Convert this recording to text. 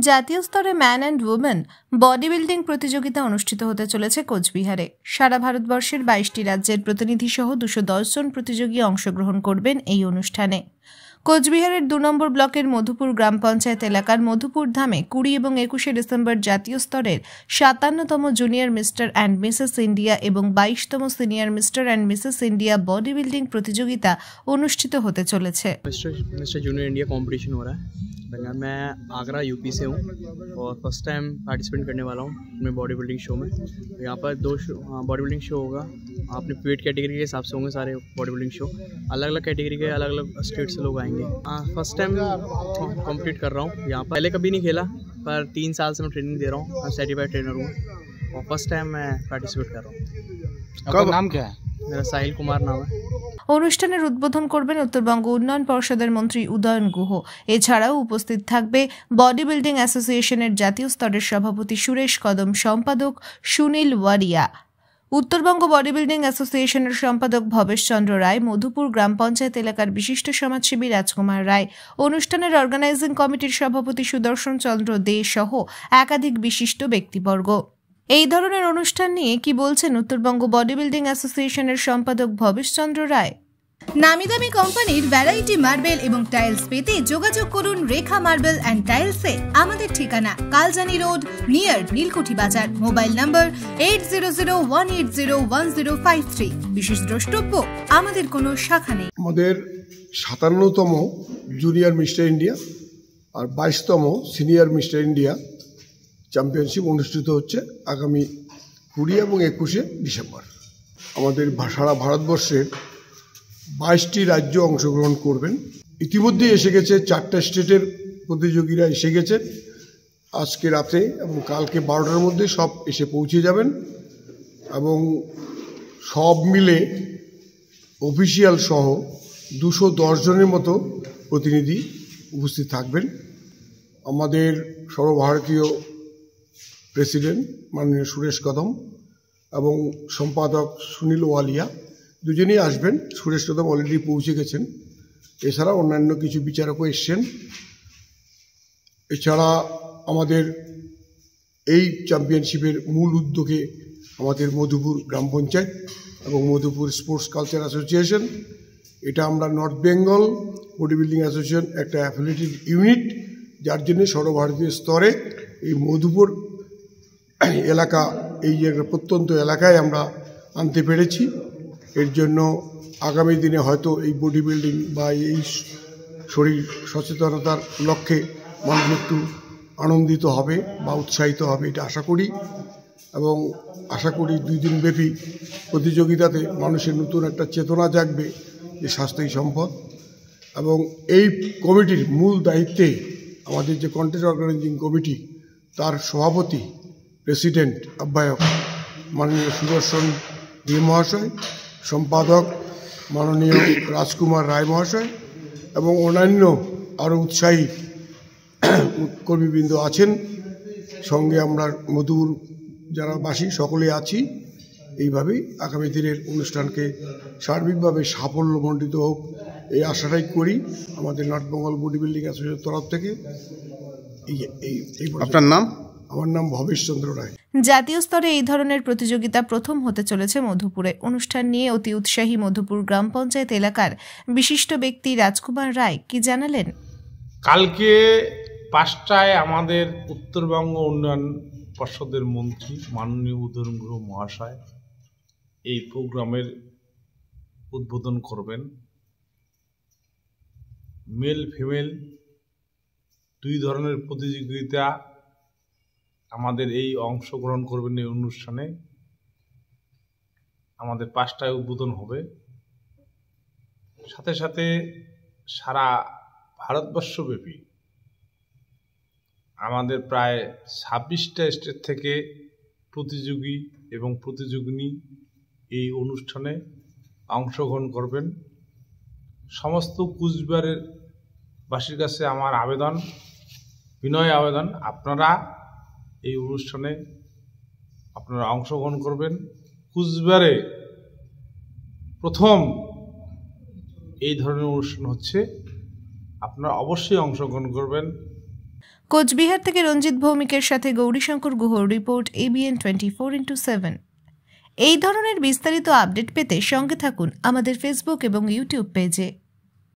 জাতীয় স্তরে man and women body building প্রতিযোগিতা অনুষ্ঠিত হতে চলেছে কোচবিহারে। সারা ভারতবর্ষের 22টি রাজ্যের প্রতিনিধি সহ 210 জন প্রতিযোগী অংশগ্রহণ করবেন এই অনুষ্ঠানে। কোচবিহারের 2 নম্বর ব্লকের মধুপুর গ্রাম পঞ্চায়েত এলাকার মধুপুর ধামে 20 এবং 21 ডিসেম্বর জাতীয় স্তরের 57তম junior Mr and Mrs India এবং 22তম senior Mr and Mrs India body building प्रतियोगिता अनुष्ठित होते चलेছে। मिस्टर जूनियर इंडिया कंपटीशन हो रहा है। मैं आगरा यूपी से हूँ और फर्स्ट टाइम पार्टिसिपेट करने वाला हूँ अपने बॉडी बिल्डिंग शो में। यहाँ पर 2 बॉडी बिल्डिंग शो होगा। अपने वेट कैटेगरी के हिसाब से होंगे सारे बॉडी बिल्डिंग शो। अलग अलग कैटेगरी के अलग अलग स्टेट से लोग आएंगे। फर्स्ट टाइम कम्पीट कर रहा हूँ यहाँ पर। पहले कभी नहीं खेला पर 3 साल से मैं ट्रेनिंग दे रहा हूँ। मैं सर्टिफाइड ट्रेनर हूँ और फर्स्ट टाइम मैं पार्टिसिपेट कर रहा हूँ। आपका नाम क्या है? मेरा साहिल कुमार नाम है। অনুষ্ঠানের উদ্বোধন করবেন উত্তরবঙ্গ উন্নয়ন পর্ষদের মন্ত্রী উদয়ন গুহ। এছাড়াও উপস্থিত থাকবে বডি বিল্ডিং অ্যাসোসিয়েশনের জাতীয় স্তরের সভাপতি সুরেশ কদম, সম্পাদক সুনীল ওয়ারিয়া, উত্তরবঙ্গ বডি বিল্ডিং অ্যাসোসিয়েশনের সম্পাদক ভবেশ চন্দ্র রায়, মধুপুর গ্রাম পঞ্চায়েত এলাকার বিশিষ্ট সমাজসেবী রাজকুমার রায়, অনুষ্ঠানের অর্গানাইজিং কমিটির সভাপতি সুদর্শন চন্দ্র দে সহ একাধিক বিশিষ্ট ব্যক্তিবর্গ। এই ধরনের অনুষ্ঠান নিয়ে কি বলছেন উত্তরবঙ্গ বডি বিল্ডিং অ্যাসোসিয়েশনের সম্পাদক ভবেশ চন্দ্র রায়? নামিদামি কোম্পানির ভ্যারাইটি মার্বেল এবং টাইলস পেতে যোগাযোগ করুন রেখা মার্বেল অ্যান্ড টাইলসে। আমাদের ঠিকানা কালজানি রোড নিয়ার নীলকুঠি বাজার। মোবাইল নম্বর 8001801053। বিশেষ দ্রষ্টব্য, আমাদের কোনো শাখা নেই। আমাদের 57তম জুনিয়র মিস্টার ইন্ডিয়া আর 22তম সিনিয়র মিস্টার ইন্ডিয়া চ্যাম্পিয়নশিপ অনুষ্ঠিত হচ্ছে আগামী 20 এবং 21 ডিসেম্বর। আমাদের সারা ভারতবর্ষের 22টি রাজ্য অংশগ্রহণ করবেন। ইতিমধ্যে এসে গেছে 4টা স্টেটের প্রতিযোগীরা এসে গেছে। আজকে রাতে এবং কালকে 12টার মধ্যে সব এসে পৌঁছে যাবেন এবং সব মিলে অফিসিয়াল সহ 210 জনের মতো প্রতিনিধি উপস্থিত থাকবেন। আমাদের সর্বভারতীয় প্রেসিডেন্ট মাননীয় সুরেশ কদম এবং সম্পাদক সুনীল ওয়ালিয়া দুজনেই আসবেন। সুরেশ কদম অলরেডি পৌঁছে গেছেন। এছাড়া অন্যান্য কিছু বিচারকও এসছেন। এছাড়া আমাদের এই চ্যাম্পিয়নশিপের মূল উদ্যোগে আমাদের মধুপুর গ্রাম পঞ্চায়েত এবং মধুপুর স্পোর্টস কালচার অ্যাসোসিয়েশন, এটা আমরা north Bengal body building association একটা অ্যাফিলিয়েটেড ইউনিট, যার জন্য সর্বভারতীয় স্তরে এই মধুপুর এলাকা, এই প্রত্যন্ত এলাকায় আমরা আনতে পেরেছি। এর জন্য আগামী দিনে হয়তো এই বডি বিল্ডিং বা এই শরীর সচেতনতার লক্ষ্যে মানুষ একটু আনন্দিত হবে বা উৎসাহিত হবে, এটা আশা করি। এবং আশা করি 2 দিনব্যাপী প্রতিযোগিতাতে মানুষের নতুন একটা চেতনা জাগবে যে স্বাস্থ্যই সম্পদ। এবং এই কমিটির মূল দায়িত্বে আমাদের যে কন্টেস্ট অর্গানাইজিং কমিটি, তার সভাপতি প্রেসিডেন্ট আহ্বায়ক মাননীয় সুদর্শন দে মহাশয়, সম্পাদক মাননীয় রাজকুমার রায় মহাশয় এবং অন্যান্য আরও উৎসাহী কর্মীবৃন্দ আছেন। সঙ্গে আমরা মধুর যারা বাসী সকলে আছি। এইভাবেই আগামী দিনের অনুষ্ঠানকে সার্বিকভাবে সাফল্যমণ্ডিত হোক এই আশাটাই করি আমাদের নর্থ বেঙ্গল বডি বিল্ডিং অ্যাসোসিয়েশনের তরফ থেকে। আপনার নাম? আমার নাম ভবেশ চন্দ্র রায়। জাতীয় স্তরে এই ধরনের প্রতিযোগিতা প্রথম হতে চলেছে মধুপুরে। অনুষ্ঠান নিয়ে অতি উৎসাহী মধুপুর গ্রাম পঞ্চায়েত এলাকার বিশিষ্ট ব্যক্তি রাজকুমার রায় কি জানালেন? কালকে 5টায় আমাদের উত্তরবঙ্গ উন্নয়ন পর্ষদের মন্ত্রী মাননীয় উদয়ন গুহ মহাশয় এই প্রোগ্রামের উদ্বোধন করবেন। মেল ফিমেল 2 ধরনের প্রতিযোগিতা আমাদের এই অংশগ্রহণ করবেন এই অনুষ্ঠানে। আমাদের 5টায় উদ্বোধন হবে। সাথে সাথে সারা ভারতবর্ষব্যাপী আমাদের প্রায় 26টা স্টেট থেকে প্রতিযোগী এবং প্রতিযোগিনী এই অনুষ্ঠানে অংশগ্রহণ করবেন। সমস্ত কুচবিহারের বাসীর কাছে আমার আবেদন, বিনয় আবেদন, আপনারা এই অনুষ্ঠানে আপনারা অংশগ্রহণ করবেন। কুচবিহারে প্রথম এই ধরনের অনুষ্ঠান হচ্ছে, আপনারা অবশ্যই অংশগ্রহণ করবেন। কোচবিহার থেকে রঞ্জিত ভৌমিকের সাথে গৌরীশঙ্কর গুহর রিপোর্ট, ABN 24x7। এই ধরনের বিস্তারিত আপডেট পেতে সঙ্গে থাকুন আমাদের ফেসবুক এবং ইউটিউব পেজে।